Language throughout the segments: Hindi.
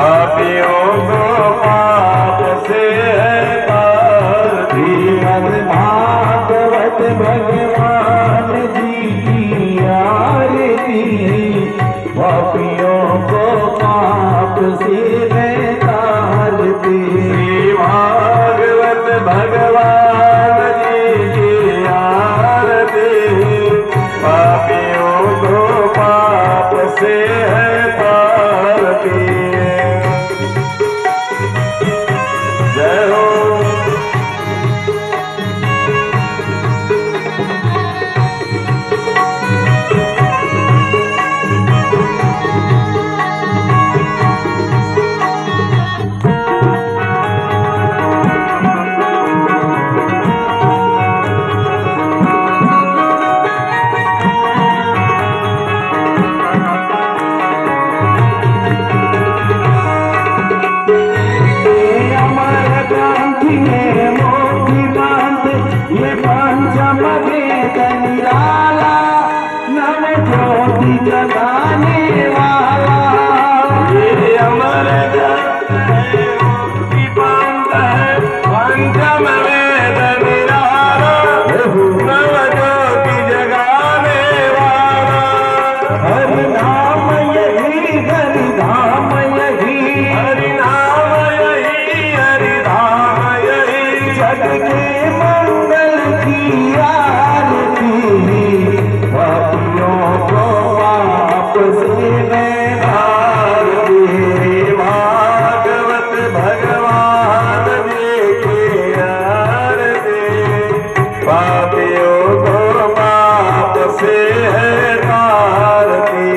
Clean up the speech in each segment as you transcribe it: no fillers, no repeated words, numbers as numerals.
पापियों को पाप से है तारती। श्रीमद् भागवत भगवान जी की आरती, पापियों को पाप से है तारती। श्री भागवत भगवान जी की आरती, पापियों को पाप से है तारती। जय हो। जगाने वाला ये अमर मुक्ति पंथ है, पंचम वेद निराला, नव ज्योति जगाने वाला। हरि नाम यही, हरि धाम यही, हरि नाम यही, हरि धाम यही, जग के मंगल की आरती। पापियों को पाप से है तारती। भागवत भगवान जी की आरती, पापियों को पाप से है तारती।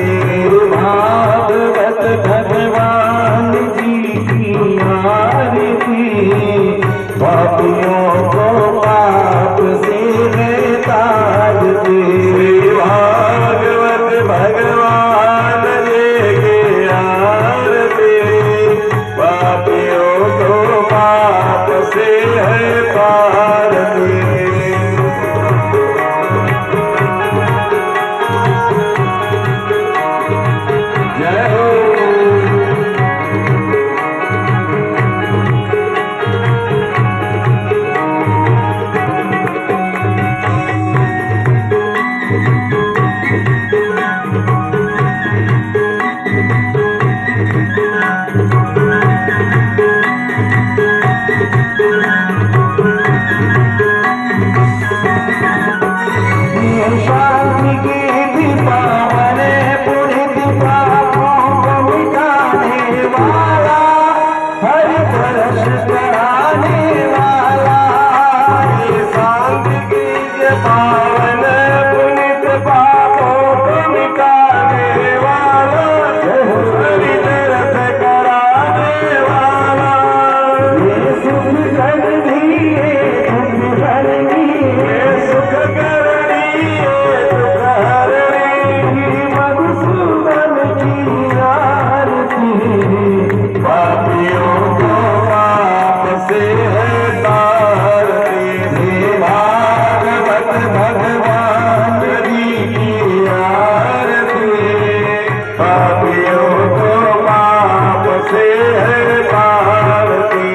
भागवत भगवान जी की आरती, पापियों को पाप से है तारती। भागवत भगवान जी की आरती, पापियों को पाप से है तारती। जय हो। शांति के भी पावन पुनित पापों को मिटाने वाला, हरि दर्श कराने वाला। ये शांति की पावन पुनित पापों को मिटाने वाला, हरि दर्श कराने वाला। ये सुख कर दिए दुख हरनी, ये सुख करनी ये दुख हरनी, मधुसूदन की आरती। पापियों को पाप से है तारती। भागवत भगवान जी की आरती, पापियों को पाप से है तारती।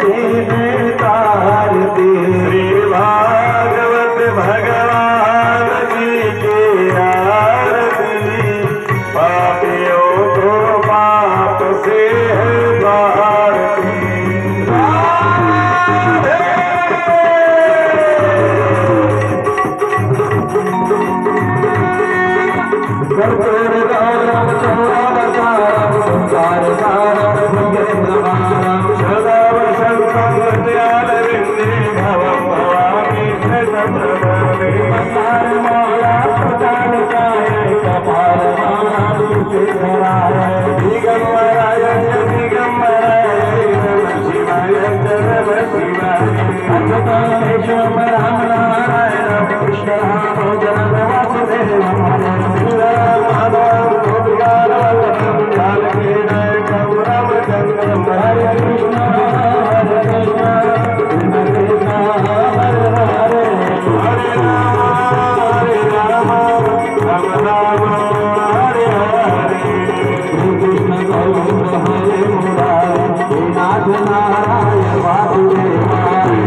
है तारती। श्री भागवत भगवान जी की आरती, पापियों को पाप से है भारती। कर्पूर गौरम चौरावतारम संसार सारम भुजगेन्द्रमानम सदा वसन्तं हृदयारविन्दे भवं भवामि शतप्रभावे। संसार मौला प्रदानकाय कपाल मानसिद्धराय दिगम्बराय च दिगम्बराय नमः शिवाय च नमः शिवाय। अच्युतानंदेश्वरम राम नारायण कृष्ण राम जगन वासुदेव हरे कृष्ण हरे कृष्ण कृष्ण कृष्ण हरे हरे हरे राम राम राम हरे हरे। श्री कृष्ण गोविंद हरे मुरारी हे नाथ नारायण वासुदेवा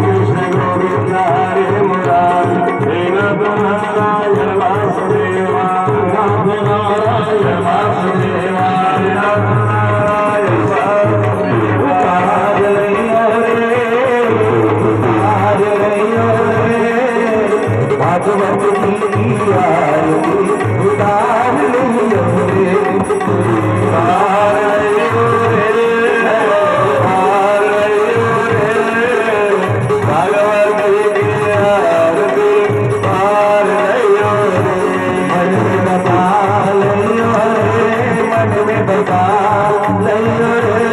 कृष्ण गोविंद हरे मुरारी हे नाथ नारायण वासुदेवा। नाथ नारायण वासुदेवा हे नाथ नारायण वासुदेवा। उतार लियो रे भागवत की आरती उतार लियो रे पार लियो रे, पार लियो रे, भगवत की आरती पार लियो रे। मन में बसा लियो रे मन में बसा लियो रे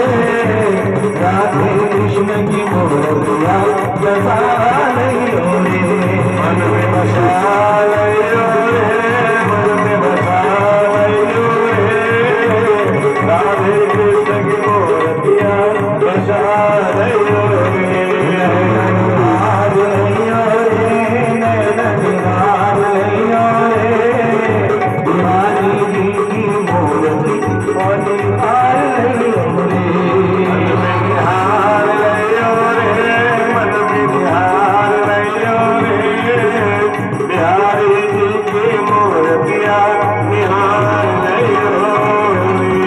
राधे कृष्ण की मूर्तियाँ बसा लियो रे मन में बसा लियो रे, मन में बसा लियो रे, राधे कृष्ण की मूर्तियाँ बसा लियो रे। निहार लियो रे नैन निहार लियो रे बिहारी जी की मूर्ति और निहार लियो रे मन में निहार लियो रे, मन में निहार लियो रे, बिहारी जी की मूर्तियाँ निहार लियो रे।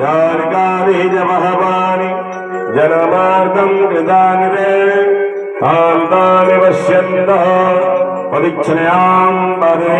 यार्कादि जमहवानि जनमार्दं कृतानि रे, तानि पश्यन्तः पविच्छनयां पदे।